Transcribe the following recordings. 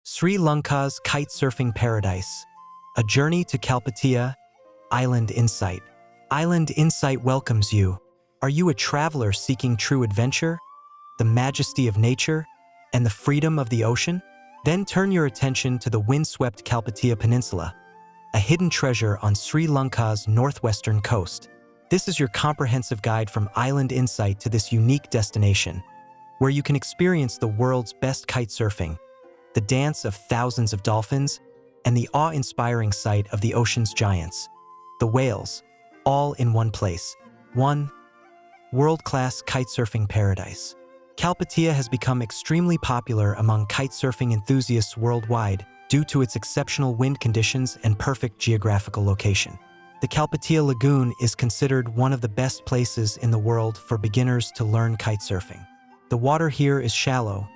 Sri Lanka's kitesurfing paradise. A journey to Kalpitiya, Island Insight. Island Insight welcomes you. Are you a traveler seeking true adventure, the majesty of nature, and the freedom of the ocean? Then turn your attention to the windswept Kalpitiya Peninsula, a hidden treasure on Sri Lanka's northwestern coast. This is your comprehensive guide from Island Insight to this unique destination, where you can experience the world's best kitesurfing, the dance of thousands of dolphins, and the awe-inspiring sight of the ocean's giants, the whales, all in one place. 1. World-class kitesurfing paradise. Kalpitiya has become extremely popular among kitesurfing enthusiasts worldwide due to its exceptional wind conditions and perfect geographical location. The Kalpitiya Lagoon is considered one of the best places in the world for beginners to learn kitesurfing. The water here is shallow,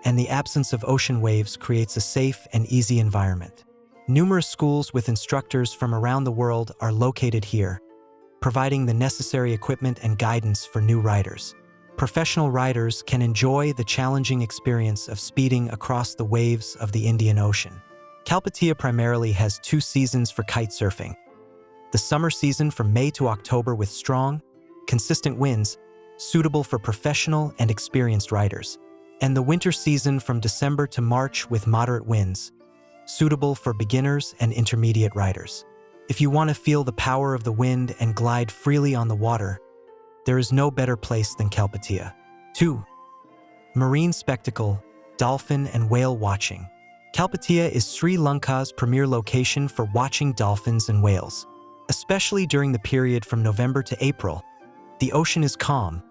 and the absence of ocean waves creates a safe and easy environment. Numerous schools with instructors from around the world are located here, providing the necessary equipment and guidance for new riders. Professional riders can enjoy the challenging experience of speeding across the waves of the Indian Ocean. Kalpitiya primarily has 2 seasons for kitesurfing: the summer season from May to October with strong, consistent winds, suitable for professional and experienced riders, and the winter season from December to March with moderate winds, suitable for beginners and intermediate riders. If you want to feel the power of the wind and glide freely on the water, there is no better place than Kalpitiya. 2. Marine spectacle, dolphin and whale watching. Kalpitiya is Sri Lanka's premier location for watching dolphins and whales. Especially during the period from November to April, the ocean is calm,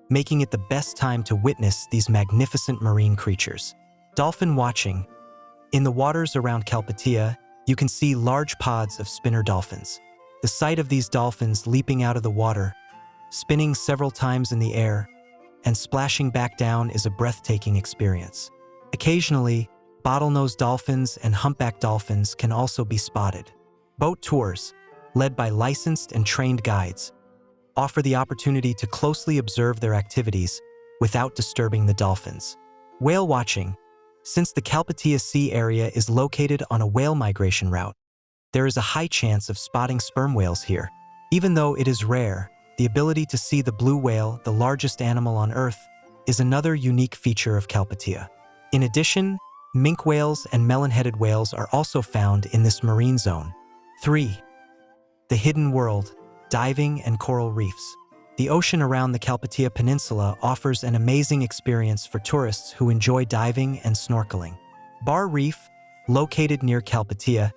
making it the best time to witness these magnificent marine creatures. Dolphin watching. In the waters around Kalpitiya, you can see large pods of spinner dolphins. The sight of these dolphins leaping out of the water, spinning several times in the air, and splashing back down is a breathtaking experience. Occasionally, bottlenose dolphins and humpback dolphins can also be spotted. Boat tours, led by licensed and trained guides, offer the opportunity to closely observe their activities without disturbing the dolphins. Whale watching. Since the Kalpitiya Sea area is located on a whale migration route, there is a high chance of spotting sperm whales here. Even though it is rare, the ability to see the blue whale, the largest animal on Earth, is another unique feature of Kalpitiya. In addition, minke whales and melon-headed whales are also found in this marine zone. 3. The hidden world, diving and coral reefs. The ocean around the Kalpitiya Peninsula offers an amazing experience for tourists who enjoy diving and snorkeling. Bar Reef, located near Kalpitiya,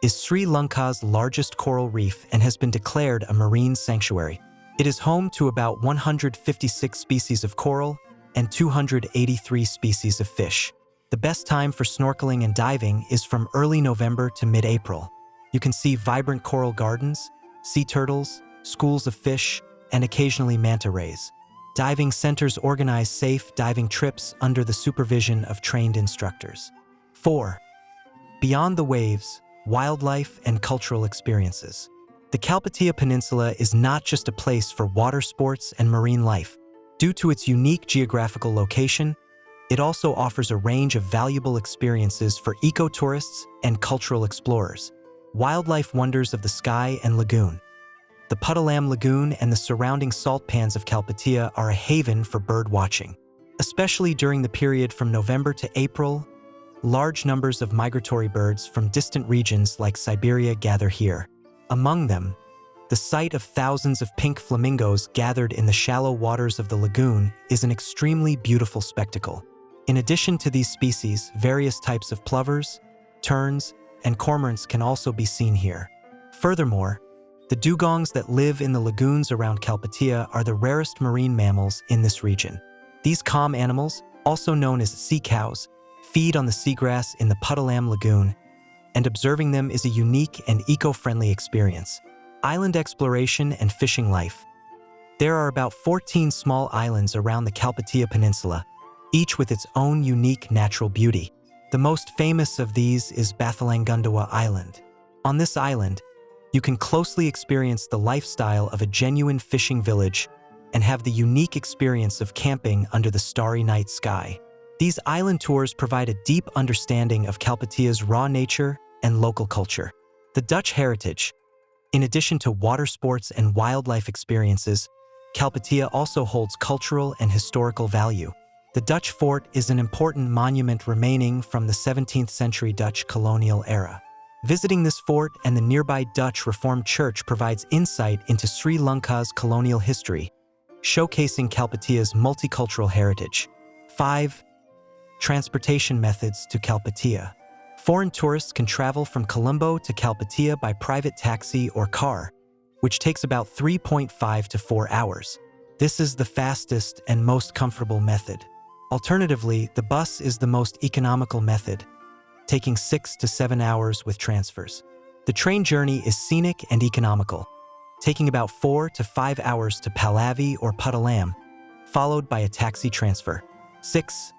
is Sri Lanka's largest coral reef and has been declared a marine sanctuary. It is home to about 156 species of coral and 283 species of fish. The best time for snorkeling and diving is from early November to mid-April. You can see vibrant coral gardens, sea turtles, schools of fish, and occasionally manta rays. Diving centers organize safe diving trips under the supervision of trained instructors. 4. Beyond the waves, wildlife and cultural experiences. The Kalpitiya Peninsula is not just a place for water sports and marine life. Due to its unique geographical location, it also offers a range of valuable experiences for eco-tourists and cultural explorers. Wildlife wonders of the sky and lagoon. The Baththalangunduwa Lagoon and the surrounding salt pans of Kalpitiya are a haven for bird watching. Especially during the period from November to April, large numbers of migratory birds from distant regions like Siberia gather here. Among them, the sight of thousands of pink flamingos gathered in the shallow waters of the lagoon is an extremely beautiful spectacle. In addition to these species, various types of plovers, terns, and cormorants can also be seen here. Furthermore, the dugongs that live in the lagoons around Kalpitiya are the rarest marine mammals in this region. These calm animals, also known as sea cows, feed on the seagrass in the Baththalangunduwa Lagoon, and observing them is a unique and eco-friendly experience. Island exploration and fishing life. There are about 14 small islands around the Kalpitiya Peninsula, each with its own unique natural beauty. The most famous of these is Baththalangunduwa Island. On this island, you can closely experience the lifestyle of a genuine fishing village and have the unique experience of camping under the starry night sky. These island tours provide a deep understanding of Kalpitiya's raw nature and local culture. The Dutch heritage. In addition to water sports and wildlife experiences, Kalpitiya also holds cultural and historical value. The Dutch fort is an important monument remaining from the 17th century Dutch colonial era. Visiting this fort and the nearby Dutch Reformed Church provides insight into Sri Lanka's colonial history, showcasing Kalpitiya's multicultural heritage. 5. Transportation methods to Kalpitiya. Foreign tourists can travel from Colombo to Kalpitiya by private taxi or car, which takes about 3.5 to 4 hours. This is the fastest and most comfortable method. Alternatively, the bus is the most economical method, taking 6 to 7 hours with transfers. The train journey is scenic and economical, taking about 4 to 5 hours to Pallavi or Puttalam, followed by a taxi transfer. 6.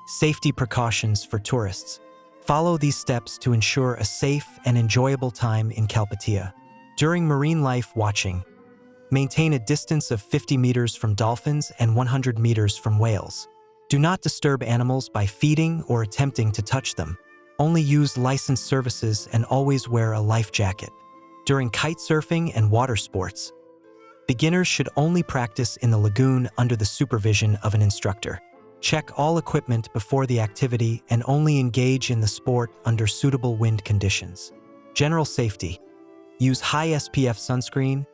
Safety precautions for tourists. Follow these steps to ensure a safe and enjoyable time in Kalpitiya. During marine life watching, maintain a distance of 50 meters from dolphins and 100 meters from whales. Do not disturb animals by feeding or attempting to touch them. Only use licensed services and always wear a life jacket. During kitesurfing and water sports, beginners should only practice in the lagoon under the supervision of an instructor. Check all equipment before the activity and only engage in the sport under suitable wind conditions. General safety. Use high SPF sunscreen,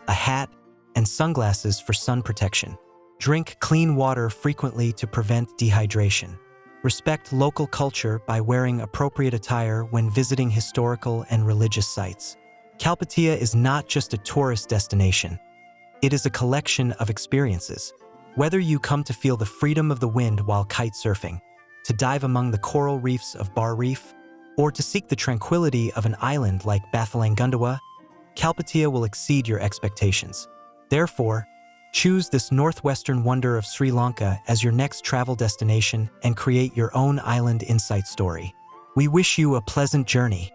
a hat, and sunglasses for sun protection. Drink clean water frequently to prevent dehydration. Respect local culture by wearing appropriate attire when visiting historical and religious sites. Kalpitiya is not just a tourist destination. It is a collection of experiences. Whether you come to feel the freedom of the wind while kite surfing, to dive among the coral reefs of Reef, or to seek the tranquility of an island like Baththalangunduwa, Kalpitiya will exceed your expectations. Therefore, choose this northwestern wonder of Sri Lanka as your next travel destination and create your own island insight story. We wish you a pleasant journey.